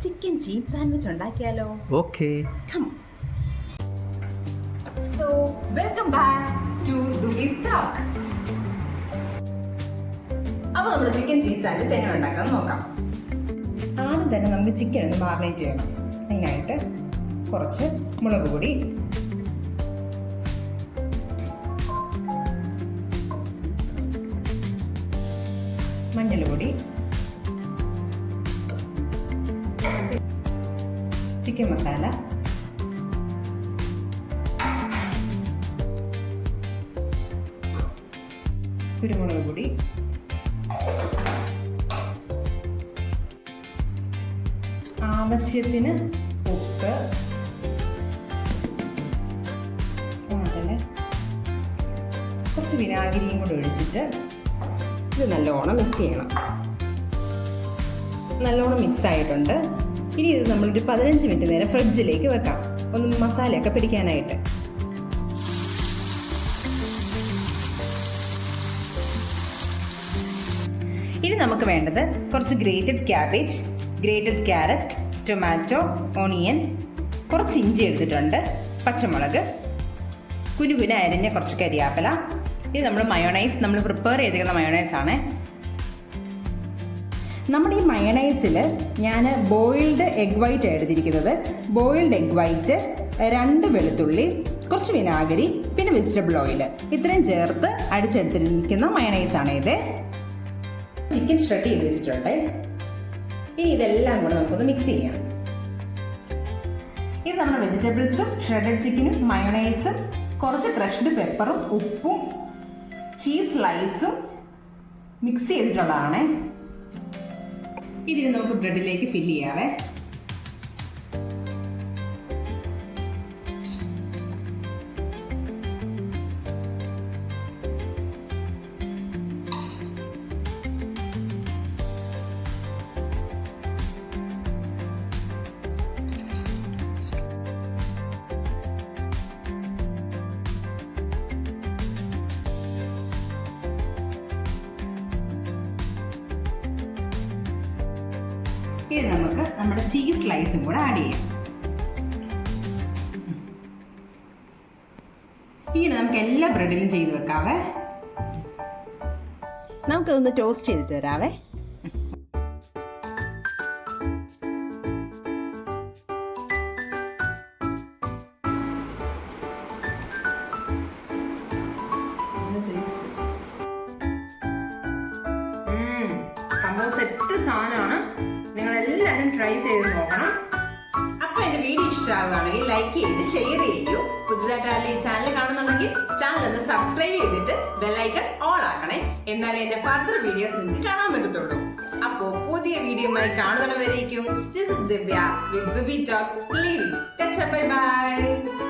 Chicken cheese sandwich ഉണ്ടാക്കിയാലോ? Okay. So welcome back to Dubi's talk. അപ്പോൾ നമ്മൾ ചിക്കൻ ചീസ് സാൻഡ്വിച്ച് എങ്ങനെ ഉണ്ടാക്കാമെന്ന് നോക്കാം. ആദ്യം തന്നെ നമുക്ക് ചിക്കൻ ഒന്ന് മാറിനേറ്റ് ചെയ്യണം. അതിനായിട്ട് കുറച്ച് മുളക് പൊടി, മഞ്ഞൾപ്പൊടി, ചിക്കൻ മസാല, കുരുമുളക് പൊടി, ആവശ്യത്തിന് ഉപ്പ്, അതുപോലെ കുറച്ച് വിനാഗിരിയും കൂടെ ഒഴിച്ചിട്ട് ഇത് നല്ലോണം മിക്സ് ചെയ്യണം. നല്ലോണം മിക്സ് ആയിട്ടുണ്ട്. ഇനി ഇത് നമ്മളൊരു 15 മിനിറ്റ് നേരം ഫ്രിഡ്ജിലേക്ക് വെക്കാം, ഒന്ന് മസാലയൊക്കെ പിടിക്കാനായിട്ട്. ഇനി നമുക്ക് വേണ്ടത് കുറച്ച് grated cabbage, grated carrot, tomato, onion, കുറച്ച് ഇഞ്ചി എടുത്തിട്ടുണ്ട്, പച്ചമുളക്, കുനുകുന അരിഞ്ഞ കുറച്ച് കരിയാപ്പില. ഇത് നമ്മൾ മയോണൈസ്, നമ്മൾ പ്രിപ്പയർ ചെയ്തിരിക്കുന്ന മയോണൈസാണ്. നമ്മുടെ ഈ മയോണൈസിൽ ഞാൻ ബോയിൽഡ് എഗ് വൈറ്റ് എടുത്തിരിക്കുന്നത്. ബോയിൽഡ് എഗ് വൈറ്റ്, 2 വെളുത്തുള്ളി, കുറച്ച് വിനാഗിരി, പിന്നെ വെജിറ്റബിൾ ഓയിൽ, ഇത്രയും ചേർത്ത് അടിച്ചെടുത്തിരിക്കുന്ന മയോണൈസാണ് ഇത്. ചിക്കൻ ഷ്രെഡ് ചെയ്ത് വെച്ചിട്ടുണ്ട്. ഇനി ഇതെല്ലാം കൂടെ നമുക്കൊന്ന് മിക്സ് ചെയ്യാം. ഇത് നമ്മുടെ വെജിറ്റബിൾസും ഷ്രെഡഡ് ചിക്കനും മയോണൈസും കുറച്ച് ക്രഷ്ഡ് പെപ്പറും ഉപ്പും ചീസ് സ്ലൈസും മിക്സ് ചെയ്തിട്ടുള്ളതാണ്. ഇതിന് നമുക്ക് ബ്രെഡിലേക്ക് ഫില്ല് ചെയ്യാവേ. ഇനി നമുക്ക് നമ്മുടെ ചീസ് സ്ലൈസും കൂടെ ആഡ് ചെയ്യാം. ഇനി നമുക്ക് എല്ലാ ബ്രെഡിലും ചെയ്ത് വെക്കാവേ. നമുക്കതൊന്ന് ടോസ്റ്റ് ചെയ്തിട്ട് വരാവേ. സംഭവം സെറ്റ് സാധനമാണ്. നിങ്ങളെല്ലാവരും ട്രൈ ചെയ്ത് നോക്കണം. അപ്പോൾ എൻ്റെ വീഡിയോ ഇഷ്ടമാവുകയാണെങ്കിൽ ലൈക്ക് ചെയ്ത് ഷെയർ ചെയ്യൂ. പുതുതായിട്ട് ഈ ചാനൽ കാണുന്നുണ്ടെങ്കിൽ ചാനൽ ഒന്ന് സബ്സ്ക്രൈബ് ചെയ്തിട്ട് ബെല്ലൈക്കൺ ഓൾ ആക്കണേ. എന്നാലേ എൻ്റെ ഫർദർ വീഡിയോസ് നിങ്ങൾക്ക് കാണാൻ പറ്റത്തുള്ളൂ. അപ്പോൾ പുതിയ വീഡിയോയുമായി കാണുന്നവരേക്കും this is Divya with Dubi talks. Bye by.